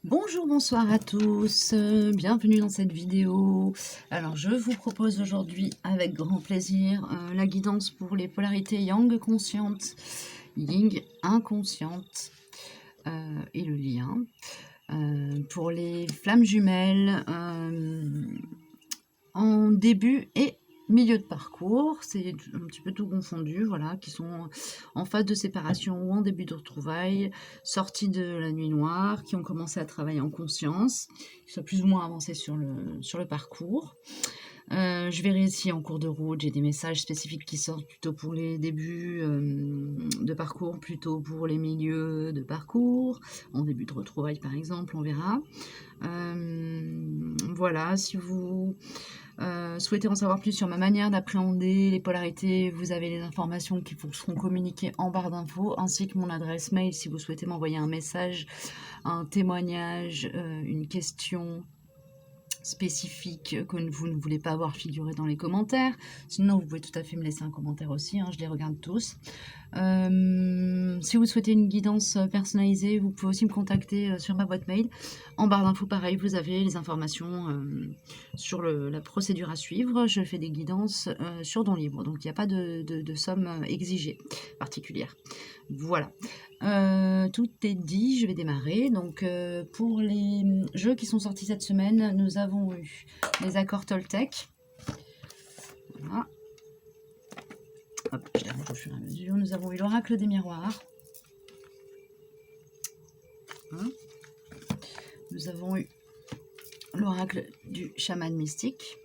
Bonjour, bonsoir à tous, bienvenue dans cette vidéo. Alors je vous propose aujourd'hui avec grand plaisir la guidance pour les polarités Yang conscientes, Yin inconsciente et le lien. Pour les flammes jumelles en début et milieu de parcours, c'est un petit peu tout confondu, voilà, qui sont en phase de séparation ou en début de retrouvailles, sortis de la nuit noire, qui ont commencé à travailler en conscience, qui sont plus ou moins avancés sur le parcours. Je verrai si en cours de route, j'ai des messages spécifiques qui sortent plutôt pour les débuts de parcours, plutôt pour les milieux de parcours, en début de retrouvailles par exemple, on verra. Voilà, si vous souhaitez en savoir plus sur ma manière d'appréhender les polarités, vous avez les informations qui vous seront communiquées en barre d'infos, ainsi que mon adresse mail si vous souhaitez m'envoyer un message, un témoignage, une question spécifiques que vous ne voulez pas avoir figuré dans les commentaires. Sinon, vous pouvez tout à fait me laisser un commentaire aussi, je les regarde tous. Si vous souhaitez une guidance personnalisée, vous pouvez aussi me contacter sur ma boîte mail. En barre d'infos, pareil, vous avez les informations sur la procédure à suivre. Je fais des guidances sur don libre, donc il n'y a pas de somme exigée particulière. Voilà. Tout est dit, je vais démarrer. Donc pour les jeux qui sont sortis cette semaine, nous avons eu les accords Toltec. Voilà. Hop, je les range au fur et à mesure. Nous avons eu l'oracle des miroirs. Hein. Nous avons eu l'oracle du chaman mystique.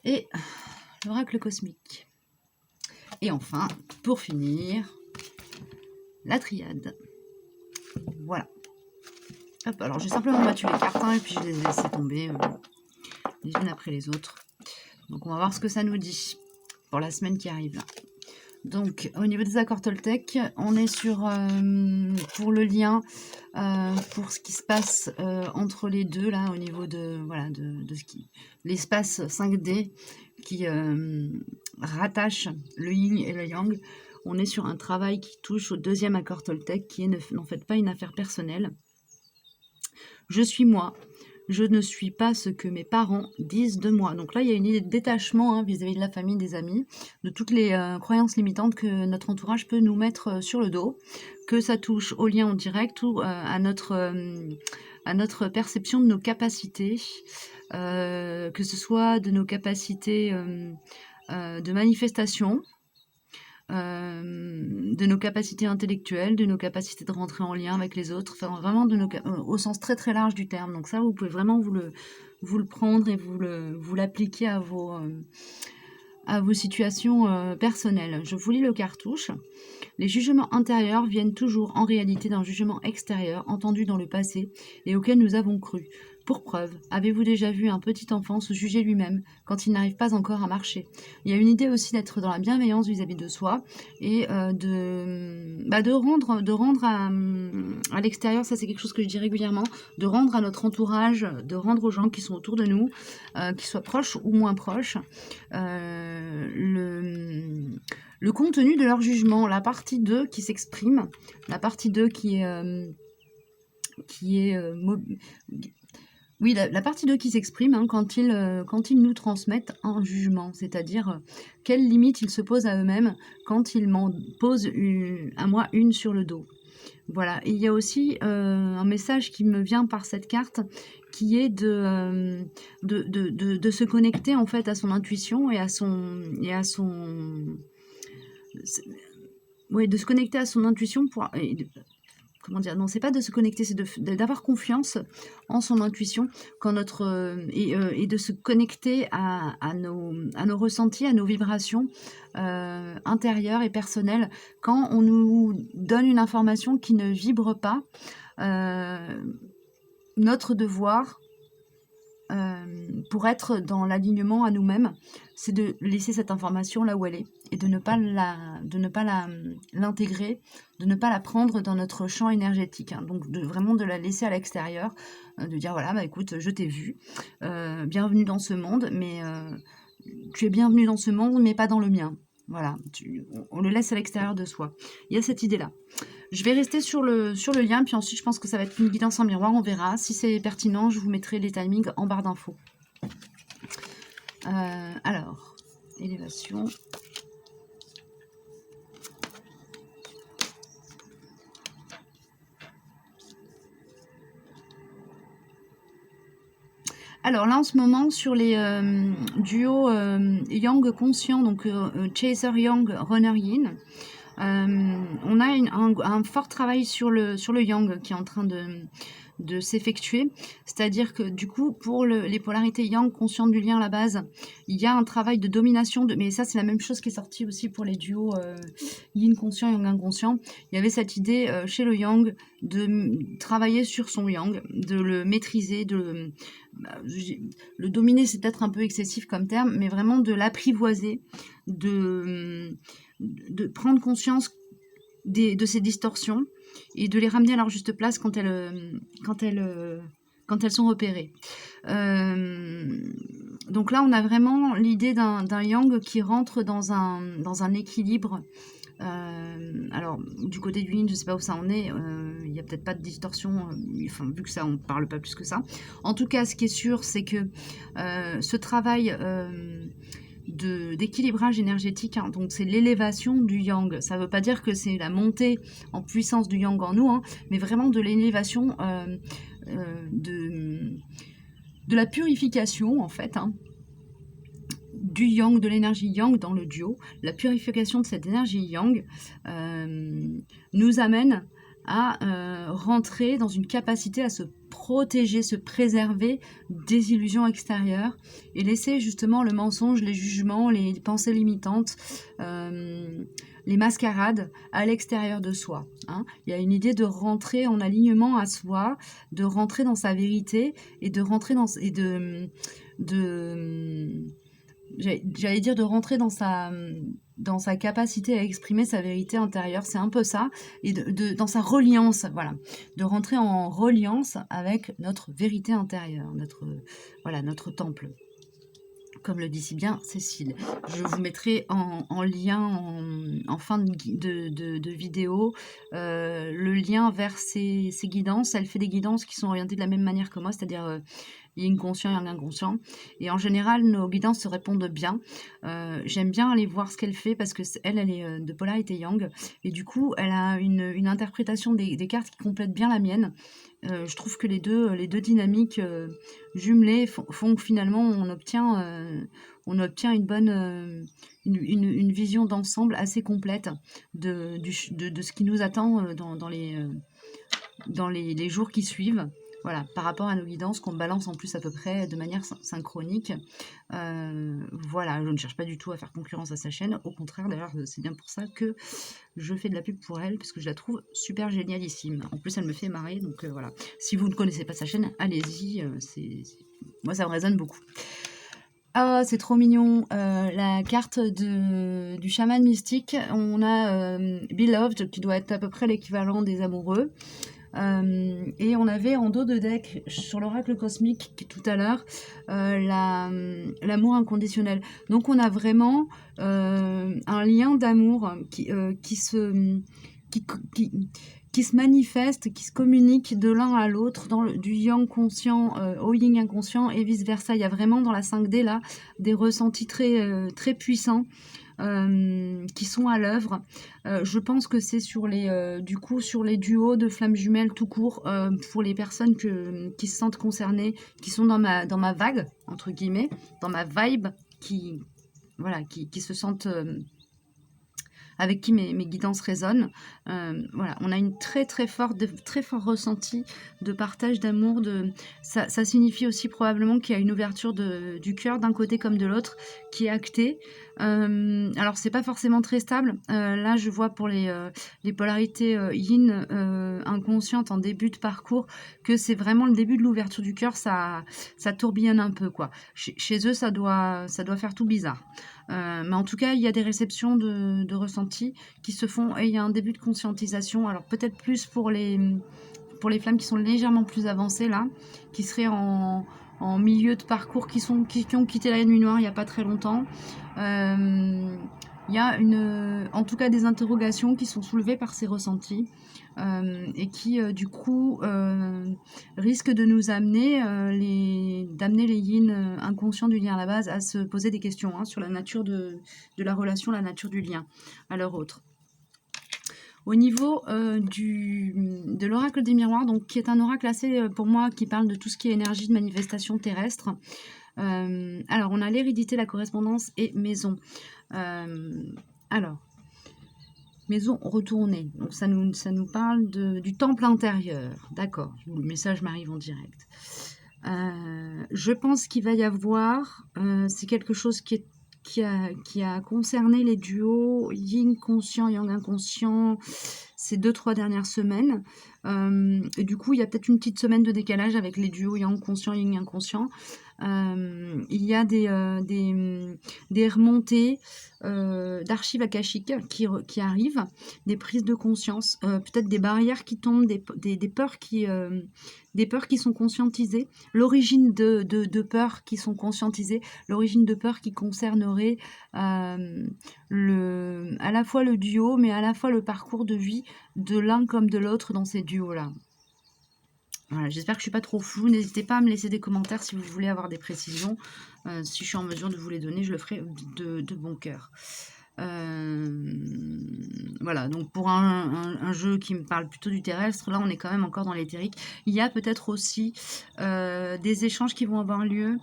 Et l'oracle cosmique. Et enfin, pour finir, la triade. Voilà. Hop, alors j'ai simplement battu les cartes et puis je les ai laissées tomber les unes après les autres. Donc on va voir ce que ça nous dit pour la semaine qui arrive là. Donc au niveau des accords Toltec, on est sur pour le lien, pour ce qui se passe entre les deux là, au niveau de voilà de ce qui l'espace 5D qui rattache le yin et le yang. On est sur un travail qui touche au deuxième accord Toltec, qui est en fait pas une affaire personnelle. Je suis moi. Je ne suis pas ce que mes parents disent de moi. Donc là, il y a une idée de détachement vis-à-vis de la famille, des amis, de toutes les croyances limitantes que notre entourage peut nous mettre sur le dos, que ça touche au lien en direct ou à notre perception de nos capacités, que ce soit de nos capacités de manifestation, de nos capacités intellectuelles, de nos capacités de rentrer en lien avec les autres, enfin vraiment au sens très très large du terme. Donc ça, vous pouvez vraiment vous le prendre et vous l'appliquer à vos situations personnelles. Je vous lis le cartouche. Les jugements intérieurs viennent toujours en réalité d'un jugement extérieur entendu dans le passé et auquel nous avons cru. Pour preuve, avez-vous déjà vu un petit enfant se juger lui-même quand il n'arrive pas encore à marcher? Il y a une idée aussi d'être dans la bienveillance vis-à-vis de soi et de rendre à l'extérieur, ça c'est quelque chose que je dis régulièrement, de rendre à notre entourage, de rendre aux gens qui sont autour de nous, qu'ils soient proches ou moins proches, le contenu de leur jugement, la partie d'eux qui s'exprime, la partie d'eux la partie d'eux qui s'exprime quand ils nous transmettent un jugement, c'est-à-dire quelles limites ils se posent à eux-mêmes quand ils m'en posent à moi une sur le dos. Voilà, et il y a aussi un message qui me vient par cette carte qui est de se connecter en fait à son intuition et à son de se connecter à son intuition comment dire, non, c'est pas de se connecter, c'est d'avoir confiance en son intuition quand et de se connecter à nos ressentis, à nos vibrations intérieures et personnelles quand on nous donne une information qui ne vibre pas. Notre devoir pour être dans l'alignement à nous-mêmes, c'est de laisser cette information là où elle est et de ne pas l'intégrer, de ne pas la prendre dans notre champ énergétique. Donc vraiment de la laisser à l'extérieur, de dire voilà, bah écoute, je t'ai vu, bienvenue dans ce monde, mais tu es bienvenue dans ce monde, mais pas dans le mien. Voilà, on le laisse à l'extérieur de soi. Il y a cette idée-là. Je vais rester sur le lien, puis ensuite je pense que ça va être une guidance en miroir, on verra. Si c'est pertinent, je vous mettrai les timings en barre d'infos. Alors, élévation. Alors là, en ce moment, sur les duos Yang conscient, donc Chaser Yang, Runner Yin, on a un fort travail sur le Yang qui est en train de s'effectuer. C'est-à-dire que du coup, pour les polarités Yang conscientes du lien à la base, il y a un travail de domination, mais ça c'est la même chose qui est sortie aussi pour les duos Yin conscient et Yang inconscient. Il y avait cette idée chez le Yang de travailler sur son Yang, de le maîtriser, le dominer, c'est peut-être un peu excessif comme terme, mais vraiment de l'apprivoiser, de prendre conscience de ces distorsions et de les ramener à leur juste place quand elles sont repérées. Donc là, on a vraiment l'idée d'un yang qui rentre dans un équilibre. Alors, du côté du yin, je ne sais pas où ça en est, il n'y a peut-être pas de distorsion, enfin, vu que ça, on ne parle pas plus que ça. En tout cas, ce qui est sûr, c'est que ce travail d'équilibrage énergétique, hein, donc c'est l'élévation du yang. Ça ne veut pas dire que c'est la montée en puissance du yang en nous, hein, mais vraiment de l'élévation de la purification, en fait, hein, du yang, de l'énergie yang dans le duo. La purification de cette énergie yang nous amène à rentrer dans une capacité à se protéger, se préserver des illusions extérieures et laisser justement le mensonge, les jugements, les pensées limitantes, les mascarades à l'extérieur de soi. Hein. Il y a une idée de rentrer en alignement à soi, de rentrer dans sa vérité et de rentrer dans j'allais dire de rentrer dans sa capacité à exprimer sa vérité intérieure, c'est un peu ça, et dans sa reliance, voilà, de rentrer en reliance avec notre vérité intérieure, notre temple, comme le dit si bien Cécile. Je vous mettrai en lien en fin de vidéo le lien vers ses guidances. Elle fait des guidances qui sont orientées de la même manière que moi, c'est-à-dire Yin conscient, Yang inconscient. Et en général, nos guidances se répondent bien. J'aime bien aller voir ce qu'elle fait parce que elle est de polarité Yang. Et du coup, elle a une interprétation des cartes qui complète bien la mienne. Je trouve que les deux dynamiques jumelées font que finalement on obtient une bonne une vision d'ensemble assez complète de ce qui nous attend dans les jours qui suivent. Voilà, par rapport à nos guidances qu'on balance en plus à peu près de manière synchronique. Voilà, je ne cherche pas du tout à faire concurrence à sa chaîne. Au contraire, d'ailleurs, c'est bien pour ça que je fais de la pub pour elle, parce que je la trouve super génialissime. En plus, elle me fait marrer, donc voilà. Si vous ne connaissez pas sa chaîne, allez-y. Moi, ça me résonne beaucoup. Ah, c'est trop mignon. La carte du chaman mystique, on a Beloved, qui doit être à peu près l'équivalent des amoureux. Et on avait en dos de deck sur l'oracle cosmique tout à l'heure l'amour inconditionnel. Donc on a vraiment un lien d'amour qui se manifeste, qui se communique de l'un à l'autre, du yang conscient au yin inconscient et vice versa. Il y a vraiment dans la 5D là des ressentis très puissants qui sont à l'œuvre. Je pense que c'est sur les duos de flammes jumelles tout court, pour les personnes qui se sentent concernées, qui sont dans ma vague, entre guillemets, dans ma vibe, qui se sentent avec qui mes guidances résonnent. Voilà, on a une très fort ressenti de partage d'amour. Ça signifie aussi probablement qu'il y a une ouverture du cœur d'un côté comme de l'autre qui est actée. Alors c'est pas forcément très stable. Là je vois pour les polarités yin inconscientes en début de parcours que c'est vraiment le début de l'ouverture du cœur. Ça tourbillonne un peu quoi. Chez eux ça doit faire tout bizarre. Mais en tout cas, il y a des réceptions de ressentis qui se font et il y a un début de conscientisation. Alors peut-être plus pour les flammes qui sont légèrement plus avancées là, qui seraient en milieu de parcours, qui ont quitté la nuit noire il n'y a pas très longtemps. Il Il y a en tout cas des interrogations qui sont soulevées par ces ressentis et qui du coup risquent de nous amener d'amener les yin inconscients du lien à la base à se poser des questions hein, sur la nature de la relation, la nature du lien à leur autre. Au niveau de l'oracle des miroirs, donc, qui est un oracle assez, pour moi, qui parle de tout ce qui est énergie de manifestation terrestre. Alors, on a l'hérédité, la correspondance et maison. Alors, maison retournée. Donc, ça nous parle du temple intérieur. D'accord, le message m'arrive en direct. Je pense qu'il va y avoir, c'est quelque chose qui a concerné les duos yin conscient, yang inconscient ces 2-3 dernières semaines. Et du coup, il y a peut-être une petite semaine de décalage avec les duos yang conscient, yin inconscient. Il y a des remontées d'archives akashiques qui arrivent, des prises de conscience, peut-être des barrières qui tombent, des peurs qui sont conscientisées, l'origine de peurs qui sont conscientisées, l'origine de peurs qui concernerait à la fois le duo, mais à la fois le parcours de vie de l'un comme de l'autre dans ces duos-là. Voilà, j'espère que je ne suis pas trop floue. N'hésitez pas à me laisser des commentaires si vous voulez avoir des précisions. Si je suis en mesure de vous les donner, je le ferai de bon cœur. Voilà, donc pour un jeu qui me parle plutôt du terrestre, là on est quand même encore dans l'éthérique. Il y a peut-être aussi des échanges qui vont avoir lieu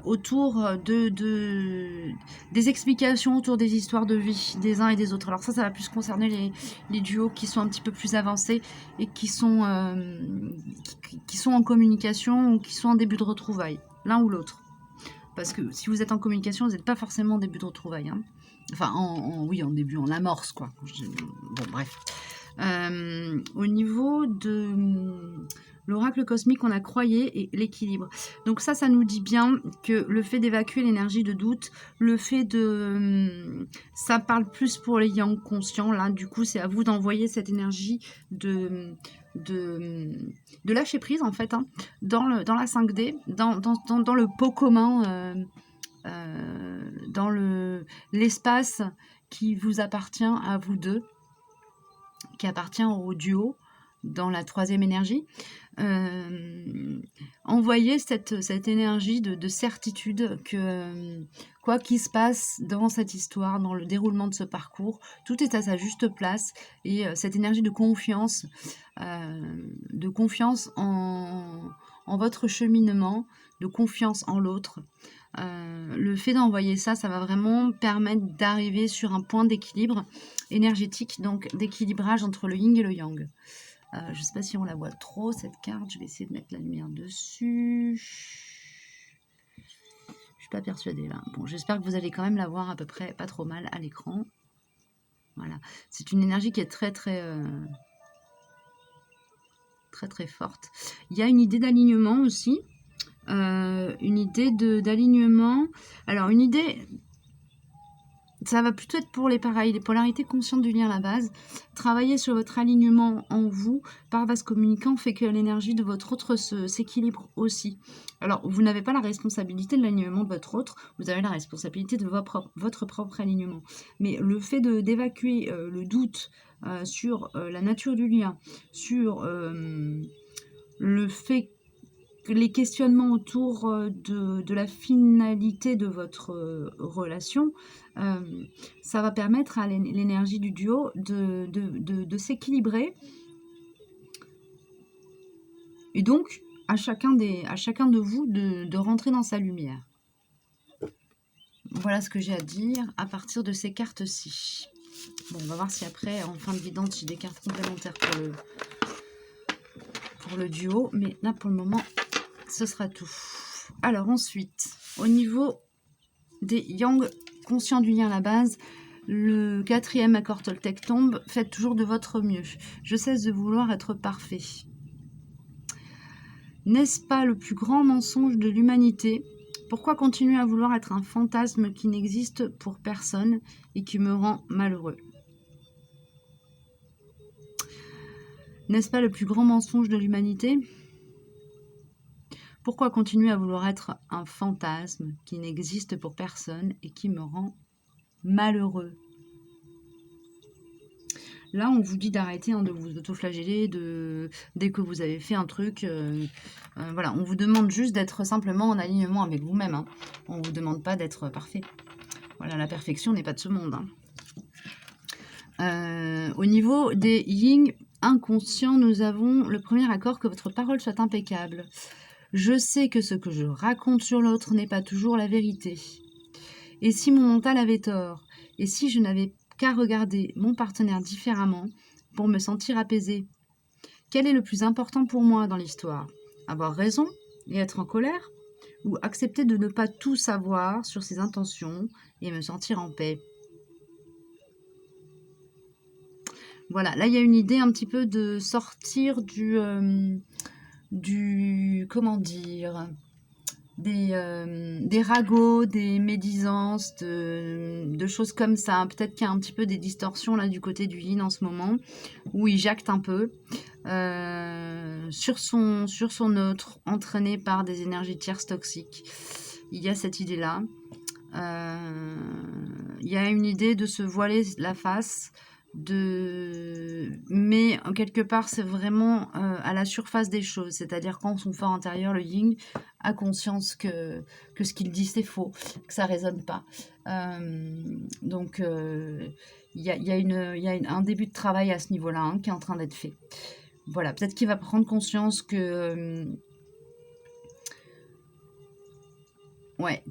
autour des explications autour des histoires de vie des uns et des autres. Alors ça va plus concerner les duos qui sont un petit peu plus avancés et qui sont en communication ou qui sont en début de retrouvailles, l'un ou l'autre. Parce que si vous êtes en communication, vous n'êtes pas forcément en début de retrouvailles. Hein. Enfin, oui, en début, en amorce, quoi. Bon, bref. Au niveau de l'oracle cosmique, on a croyé et l'équilibre. Donc ça nous dit bien que le fait d'évacuer l'énergie de doute, le fait de... ça parle plus pour les yang conscients, là, du coup, c'est à vous d'envoyer cette énergie de lâcher prise, en fait, hein, dans la 5D, dans le pot commun, dans l'espace qui vous appartient à vous deux, qui appartient au duo, dans la 3e énergie. Envoyez cette énergie de certitude que quoi qu'il se passe dans cette histoire, dans le déroulement de ce parcours, tout est à sa juste place, et cette énergie de confiance en votre cheminement, de confiance en l'autre. Le fait d'envoyer ça va vraiment permettre d'arriver sur un point d'équilibre énergétique, donc d'équilibrage entre le yin et le yang. Je ne sais pas si on la voit trop, cette carte. Je vais essayer de mettre la lumière dessus. Je ne suis pas persuadée là. Bon, j'espère que vous allez quand même la voir à peu près pas trop mal à l'écran. Voilà. C'est une énergie qui est très très forte. Il y a une idée d'alignement aussi. Une idée d'alignement. Alors, une idée... Ça va plutôt être pour les polarités conscientes du lien à la base. Travailler sur votre alignement en vous par vase communicant fait que l'énergie de votre autre s'équilibre aussi. Alors, vous n'avez pas la responsabilité de l'alignement de votre autre, vous avez la responsabilité de votre propre alignement. Mais le fait d'évacuer le doute sur la nature du lien, sur le fait les questionnements autour de la finalité de votre relation, ça va permettre à l'énergie du duo de s'équilibrer. Et donc, à chacun de vous de rentrer dans sa lumière. Voilà ce que j'ai à dire à partir de ces cartes-ci. Bon, on va voir si après, en fin de guidance, j'ai des cartes complémentaires pour le duo. Mais là, pour le moment... ce sera tout. Alors ensuite, au niveau des yang conscients du lien à la base, le 4e accord Toltec tombe. Faites toujours de votre mieux. Je cesse de vouloir être parfait. N'est-ce pas le plus grand mensonge de l'humanité? Pourquoi continuer à vouloir être un fantasme qui n'existe pour personne et qui me rend malheureux? N'est-ce pas le plus grand mensonge de l'humanité? Pourquoi continuer à vouloir être un fantasme qui n'existe pour personne et qui me rend malheureux? Là, on vous dit d'arrêter de vous autoflageller dès que vous avez fait un truc. Voilà, on vous demande juste d'être simplement en alignement avec vous-même. Hein. On ne vous demande pas d'être parfait. Voilà, la perfection n'est pas de ce monde. Hein. Au niveau des yin inconscients, nous avons le premier accord que votre parole soit impeccable. Je sais que ce que je raconte sur l'autre n'est pas toujours la vérité. Et si mon mental avait tort, et si je n'avais qu'à regarder mon partenaire différemment pour me sentir apaisée, quel est le plus important pour moi dans l'histoire? Avoir raison et être en colère, ou accepter de ne pas tout savoir sur ses intentions et me sentir en paix? Voilà, là il y a une idée un petit peu de sortir comment dire, des ragots, des médisances, de choses comme ça. Peut-être qu'il y a un petit peu des distorsions là du côté du yin en ce moment, où il jacte un peu sur son autre, entraîné par des énergies tierces toxiques. Il y a cette idée-là. Il y a une idée de se voiler la face, mais quelque part c'est vraiment à la surface des choses, c'est-à-dire quand son fort intérieur, le yin, a conscience que ce qu'il dit c'est faux, que ça résonne pas. Donc il y a un début de travail à ce niveau-là hein, qui est en train d'être fait. Voilà, peut-être qu'il va prendre conscience que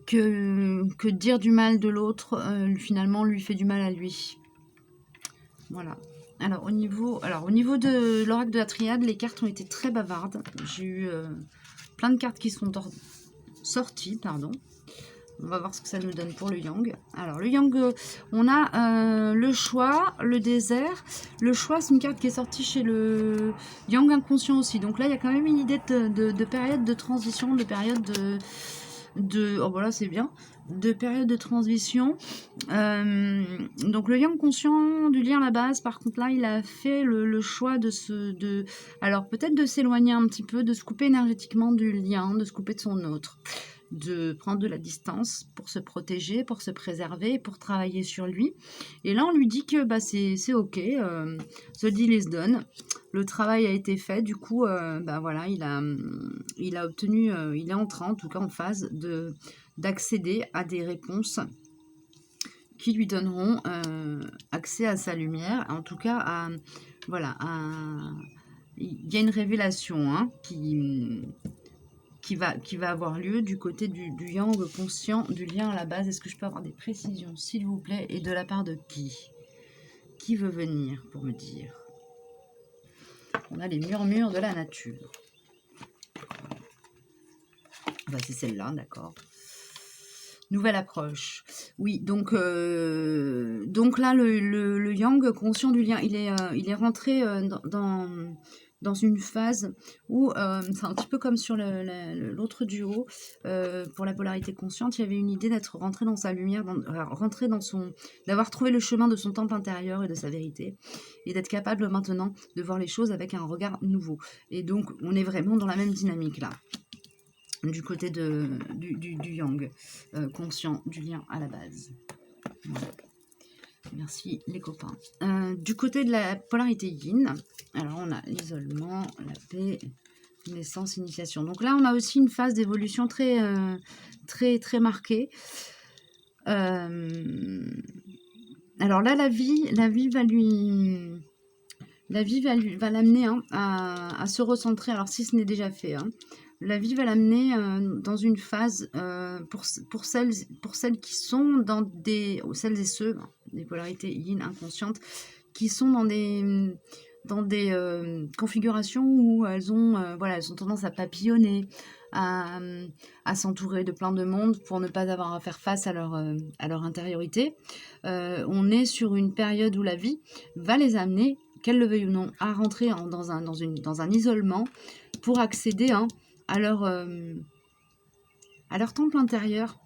que dire du mal de l'autre finalement lui fait du mal à lui. Voilà. Alors au niveau de l'oracle de la triade, les cartes ont été très bavardes. J'ai eu plein de cartes qui sont sorties, pardon. On va voir ce que ça nous donne pour le yang. Alors le yang, on a le choix, le désert. Le choix, c'est une carte qui est sortie chez le yang inconscient aussi. Donc là, il y a quand même une idée de période de transition, de période oh voilà, c'est bien, de période de transition. Donc le yang conscient du lien à la base, par contre là il a fait le choix alors peut-être de s'éloigner un petit peu, de se couper énergétiquement du lien, de se couper de son autre, de prendre de la distance pour se protéger, pour se préserver, pour travailler sur lui. Et là on lui dit que bah, c'est ok, the deal is done, le travail a été fait, du coup bah, voilà, il a obtenu, il est en train, en tout cas en phase d'accéder à des réponses qui lui donneront accès à sa lumière, en tout cas voilà, il y a une révélation hein, qui va avoir lieu du côté du yang conscient, du lien à la base. Est-ce que je peux avoir des précisions, s'il vous plaît, et de la part de qui? Qui veut venir pour me dire? On a les murmures de la nature. Bah, c'est celle-là, d'accord. Nouvelle approche. Oui, donc là, le yang conscient du lien, il est rentré dans une phase où, c'est un petit peu comme sur l'autre duo, pour la polarité consciente, il y avait une idée d'être rentré dans sa lumière, d'avoir trouvé le chemin de son temple intérieur et de sa vérité, et d'être capable maintenant de voir les choses avec un regard nouveau. Et donc, on est vraiment dans la même dynamique là, du côté du yang, conscient du lien à la base. Voilà. Merci les copains. Du côté de la polarité yin, alors on a l'isolement, la paix, naissance, initiation. Donc là on a aussi une phase d'évolution très très marquée. Alors là la vie va l'amener hein, à se recentrer, alors si ce n'est déjà fait. Hein. La vie va l'amener dans une phase pour celles qui sont celles et ceux, des polarités yin inconscientes, qui sont dans des configurations où elles ont tendance à papillonner, à s'entourer de plein de monde pour ne pas avoir à faire face à leur intériorité. On est sur une période où la vie va les amener, qu'elles le veuillent ou non, à rentrer dans un isolement pour accéder hein, à leur temple intérieur,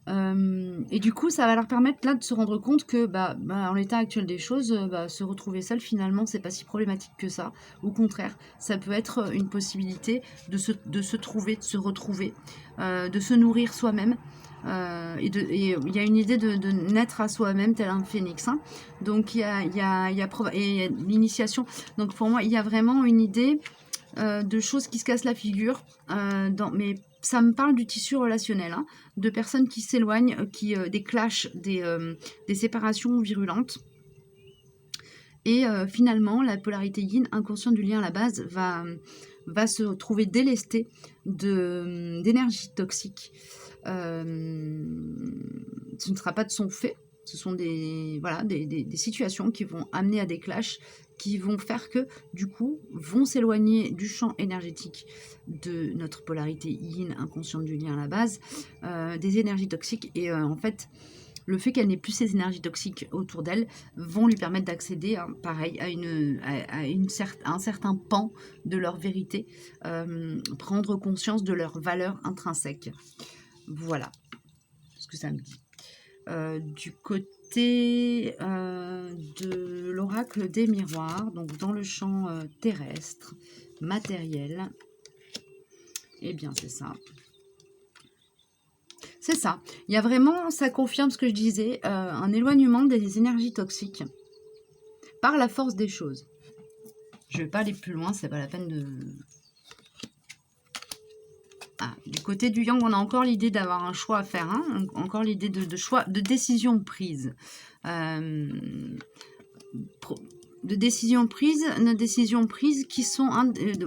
Et du coup, ça va leur permettre là de se rendre compte que en l'état actuel des choses, se retrouver seul finalement, c'est pas si problématique que ça. Au contraire, ça peut être une possibilité de se trouver, de se retrouver, de se nourrir soi-même. Et il y a une idée de naître à soi-même tel un phénix, hein. Donc il y a l'initiation. Donc pour moi, il y a vraiment une idée de choses qui se cassent la figure, mais ça me parle du tissu relationnel, hein, de personnes qui s'éloignent, des clashs, des séparations virulentes. Et finalement, la polarité yin, inconsciente du lien à la base, va se trouver délestée d'énergie toxique. Ce ne sera pas de son fait. Ce sont des situations qui vont amener à des clashs, qui vont faire que, du coup, vont s'éloigner du champ énergétique de notre polarité yin, inconsciente du lien à la base, des énergies toxiques. Et en fait, le fait qu'elle n'ait plus ces énergies toxiques autour d'elle vont lui permettre d'accéder, hein, pareil, à un certain pan de leur vérité, prendre conscience de leur valeur intrinsèque. Voilà ce que ça me dit. Du côté de l'oracle des miroirs, donc dans le champ terrestre, matériel, eh bien c'est ça. C'est ça. Il y a vraiment, ça confirme ce que je disais, un éloignement des énergies toxiques par la force des choses. Je ne vais pas aller plus loin, c'est pas la peine de... Ah, du côté du yang, on a encore l'idée d'avoir un choix à faire, hein, encore l'idée de choix, de décision prise. De décisions prises qui sont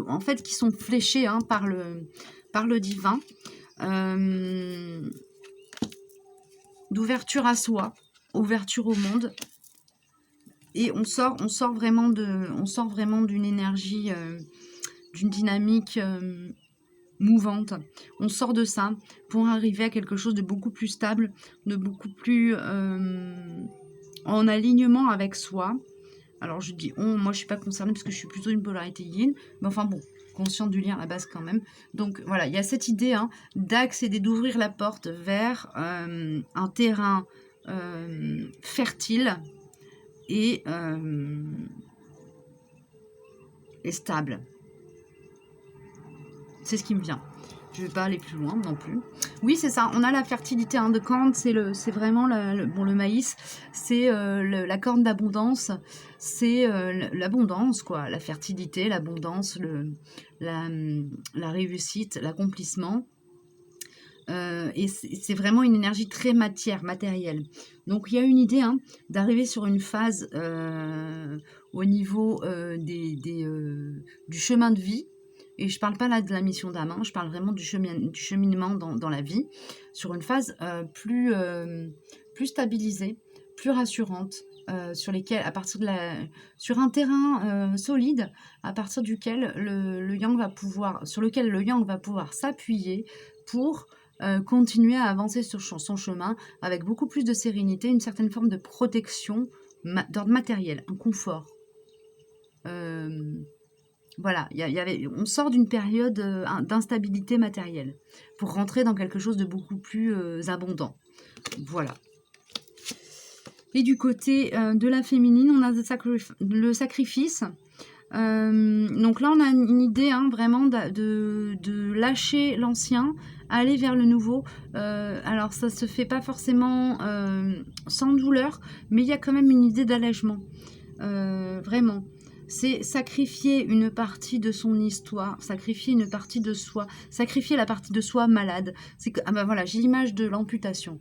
en fait qui sont fléchées, hein, par le divin, d'ouverture à soi, ouverture au monde, et on sort vraiment d'une énergie, d'une dynamique mouvante. On sort de ça pour arriver à quelque chose de beaucoup plus stable, de beaucoup plus en alignement avec soi. Alors je dis moi je suis pas concernée parce que je suis plutôt une polarité yin, mais enfin bon, consciente du lien à la base quand même. Donc voilà, il y a cette idée, hein, d'accéder, d'ouvrir la porte vers un terrain fertile et stable. C'est ce qui me vient. Je ne vais pas aller plus loin non plus. Oui, c'est ça. On a la fertilité, hein, de Kant. C'est vraiment le maïs. C'est la corne d'abondance. C'est l'abondance, quoi. La fertilité, l'abondance, la réussite, l'accomplissement. Et c'est vraiment une énergie très matérielle. Donc il y a une idée, hein, d'arriver sur une phase au niveau du chemin de vie. Et je ne parle pas là de la mission d'âme, hein, je parle vraiment du cheminement dans la vie, sur une phase plus stabilisée, plus rassurante, sur un terrain solide, à partir duquel sur lequel le yang va pouvoir s'appuyer pour continuer à avancer sur son chemin avec beaucoup plus de sérénité, une certaine forme de protection d'ordre matériel, un confort. Voilà, on sort d'une période d'instabilité matérielle pour rentrer dans quelque chose de beaucoup plus abondant. Voilà. Et du côté de la féminine, on a le sacrifice. Donc là, on a une idée, hein, vraiment de lâcher l'ancien, aller vers le nouveau. Alors, ça se fait pas forcément sans douleur, mais il y a quand même une idée d'allègement. Vraiment. C'est sacrifier une partie de son histoire, sacrifier une partie de soi, sacrifier la partie de soi malade. C'est que, voilà, j'ai l'image de l'amputation.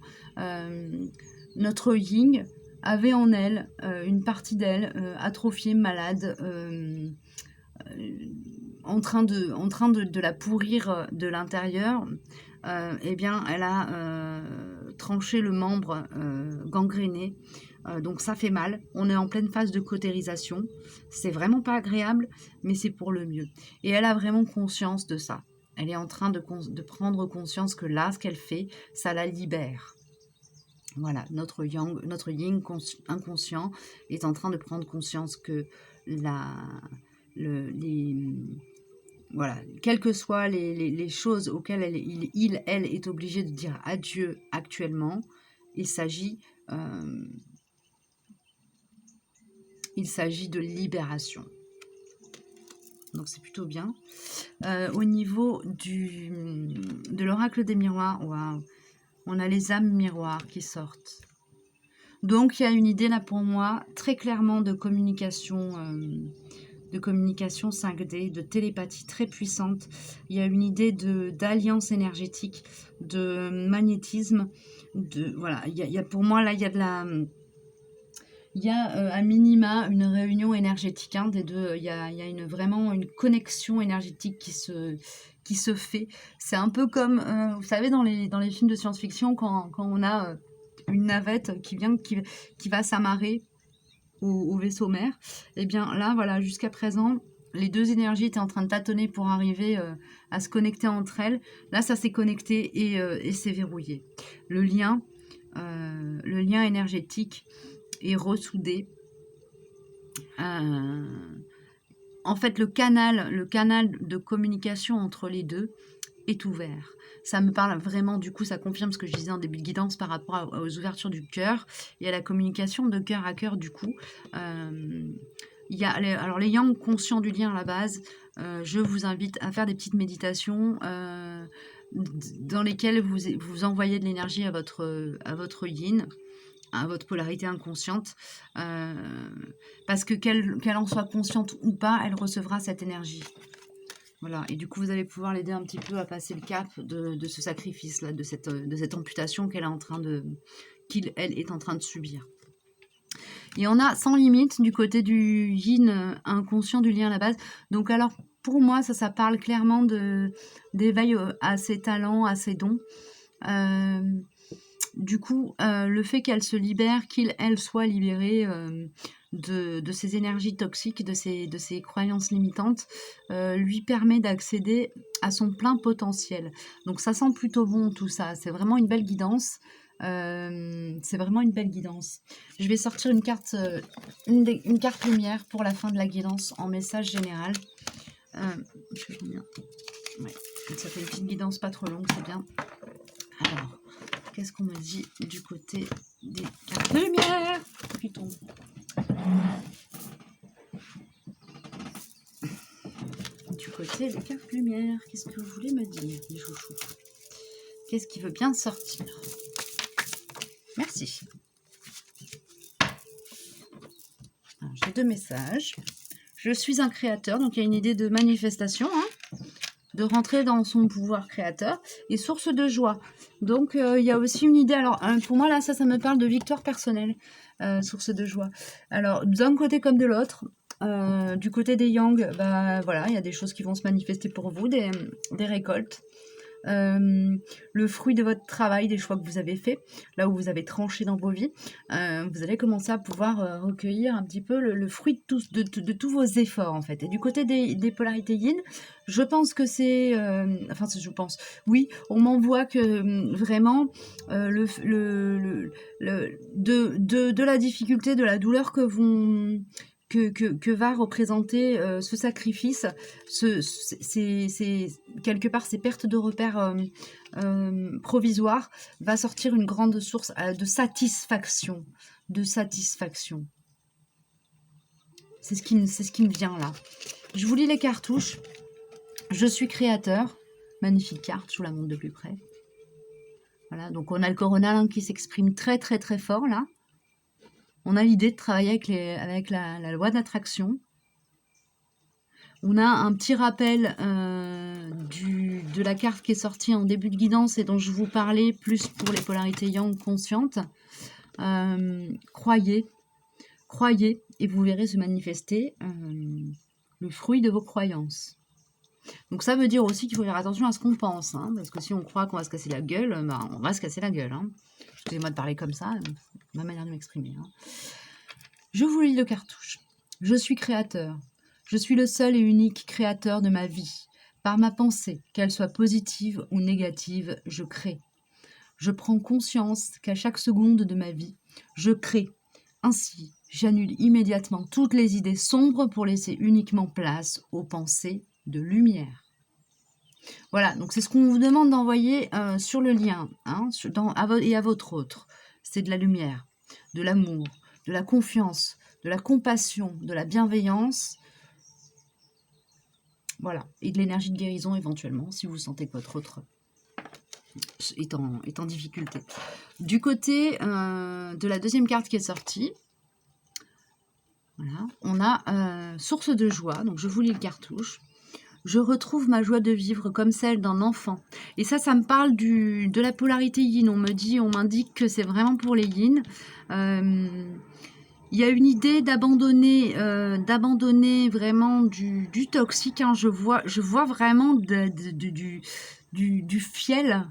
Notre yin avait en elle une partie d'elle atrophiée, malade, en train de la pourrir de l'intérieur. Eh bien, elle a tranché le membre, gangréné. Donc ça fait mal. On est en pleine phase de cautérisation. C'est vraiment pas agréable, mais c'est pour le mieux. Et elle a vraiment conscience de ça. Elle est en train de prendre conscience que là, ce qu'elle fait, ça la libère. Voilà, notre yin inconscient est en train de prendre conscience que voilà, quelles que soient les choses auxquelles elle est obligée de dire adieu actuellement, il s'agit de libération. Donc c'est plutôt bien. Au niveau de l'oracle des miroirs, waouh, on a les âmes miroirs qui sortent. Donc il y a une idée là pour moi très clairement de communication 5D, de télépathie très puissante. Il y a une idée d'alliance énergétique, de magnétisme, voilà. Il y a pour moi là il y a de la il y a à minima une réunion énergétique des deux. Il y a vraiment une connexion énergétique qui se fait. C'est un peu comme, vous savez, dans les films de science-fiction, quand on a une navette qui va s'amarrer au vaisseau mère. Et bien là, voilà, jusqu'à présent, les deux énergies étaient en train de tâtonner pour arriver à se connecter entre elles. Là, ça s'est connecté et c'est verrouillé. Le lien énergétique est ressoudé. En fait, le canal de communication entre les deux est ouvert. Ça me parle vraiment, du coup, ça confirme ce que je disais en début de guidance par rapport aux ouvertures du cœur et à la communication de cœur à cœur, du coup. Il y a alors les yang conscients du lien à la base, je vous invite à faire des petites méditations dans lesquelles vous envoyez de l'énergie à votre yin, à votre polarité inconsciente, parce que qu'elle en soit consciente ou pas, elle recevra cette énergie. Voilà, et du coup vous allez pouvoir l'aider un petit peu à passer le cap de ce sacrifice-là, de cette amputation qu'elle est en train de subir. Et on a sans limite du côté du yin inconscient du lien à la base. Donc alors pour moi ça parle clairement d'éveil à ses talents, à ses dons. Du coup, le fait qu'elle se libère, elle soit libérée de ses énergies toxiques, de ses croyances limitantes, lui permet d'accéder à son plein potentiel. Donc ça sent plutôt bon tout ça, c'est vraiment une belle guidance. C'est vraiment une belle guidance. Je vais sortir une carte lumière pour la fin de la guidance en message général. Ouais, ça fait une petite guidance pas trop longue, c'est bien. Alors, qu'est-ce qu'on me dit du côté des cartes de lumière? Putain. Du côté des cartes lumière, qu'est-ce que vous voulez me dire, les chouchous? Qu'est-ce qui veut bien sortir? Merci. J'ai 2 messages. Je suis un créateur, donc il y a une idée de manifestation, de rentrer dans son pouvoir créateur et source de joie. Donc il y a aussi une idée, alors pour moi là ça me parle de victoire personnelle, source de joie. Alors d'un côté comme de l'autre, du côté des yang, bah voilà, il y a des choses qui vont se manifester pour vous, des récoltes. Le fruit de votre travail, des choix que vous avez faits, là où vous avez tranché dans vos vies, vous allez commencer à pouvoir recueillir un petit peu le fruit de tous vos efforts en fait. Et du côté des polarités yin, je pense que c'est, oui, on m'envoie que vraiment de la difficulté, de la douleur que va représenter ce sacrifice, c'est quelque part ces pertes de repères provisoires, va sortir une grande source de satisfaction. C'est ce qui me vient là. Je vous lis les cartouches. Je suis créateur. Magnifique carte, je vous la montre de plus près. Voilà, donc on a le coronal qui s'exprime très très très fort là. On a l'idée de travailler avec la loi d'attraction. On a un petit rappel de la carte qui est sortie en début de guidance et dont je vous parlais, plus pour les polarités yang conscientes. Croyez et vous verrez se manifester le fruit de vos croyances. Donc ça veut dire aussi qu'il faut faire attention à ce qu'on pense, parce que si on croit qu'on va se casser la gueule, on va se casser la gueule. Excusez-moi de parler comme ça, ma manière de m'exprimer. Je vous lis le cartouche. Je suis créateur. Je suis le seul et unique créateur de ma vie. Par ma pensée, qu'elle soit positive ou négative, je crée. Je prends conscience qu'à chaque seconde de ma vie, je crée. Ainsi, j'annule immédiatement toutes les idées sombres pour laisser uniquement place aux pensées de lumière. Voilà, donc c'est ce qu'on vous demande d'envoyer sur le lien, hein, et à votre autre. C'est de la lumière, de l'amour, de la confiance, de la compassion, de la bienveillance. Voilà, et de l'énergie de guérison éventuellement, si vous sentez que votre autre est en difficulté. Du côté de la deuxième carte qui est sortie, voilà, on a source de joie, donc je vous lis le cartouche. Je retrouve ma joie de vivre comme celle d'un enfant. Et ça me parle de la polarité yin. On m'indique que c'est vraiment pour les yin. Il y a une idée d'abandonner vraiment du toxique. Hein. Je vois vraiment du fiel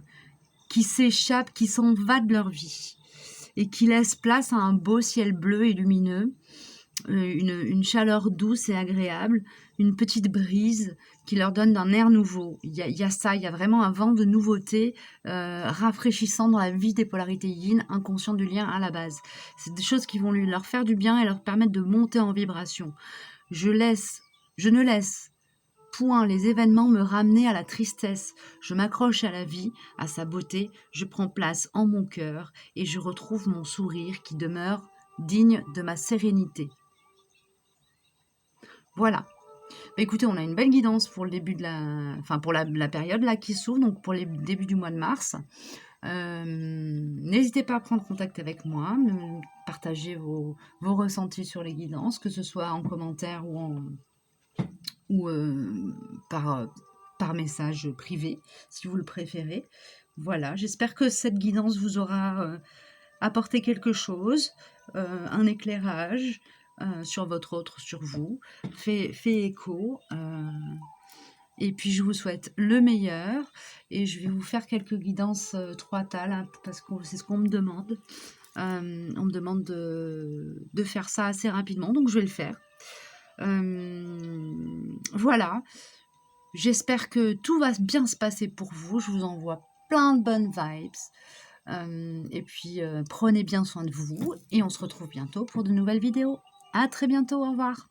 qui s'échappe, qui s'en va de leur vie et qui laisse place à un beau ciel bleu et lumineux. Une chaleur douce et agréable, une petite brise qui leur donne un air nouveau. Il y a ça, il y a vraiment un vent de nouveauté rafraîchissant dans la vie des polarités yin, inconscient du lien à la base. C'est des choses qui vont leur faire du bien et leur permettre de monter en vibration. Je ne laisse point les événements me ramener à la tristesse. Je m'accroche à la vie, à sa beauté, je prends place en mon cœur et je retrouve mon sourire qui demeure digne de ma sérénité. Voilà. Bah, écoutez, on a une belle guidance pour le début de pour la période là qui s'ouvre, donc pour les débuts du mois de mars. N'hésitez pas à prendre contact avec moi, partager vos ressentis sur les guidances, que ce soit en commentaire ou par message privé, si vous le préférez. Voilà, j'espère que cette guidance vous aura apporté quelque chose, un éclairage, sur votre autre, sur vous, fait écho. Et puis je vous souhaite le meilleur. Et je vais vous faire quelques guidances 3 tas là, parce que c'est ce qu'on me demande. On me demande de faire ça assez rapidement, donc je vais le faire. Voilà. J'espère que tout va bien se passer pour vous. Je vous envoie plein de bonnes vibes. Et puis, prenez bien soin de vous et on se retrouve bientôt pour de nouvelles vidéos. À très bientôt, au revoir.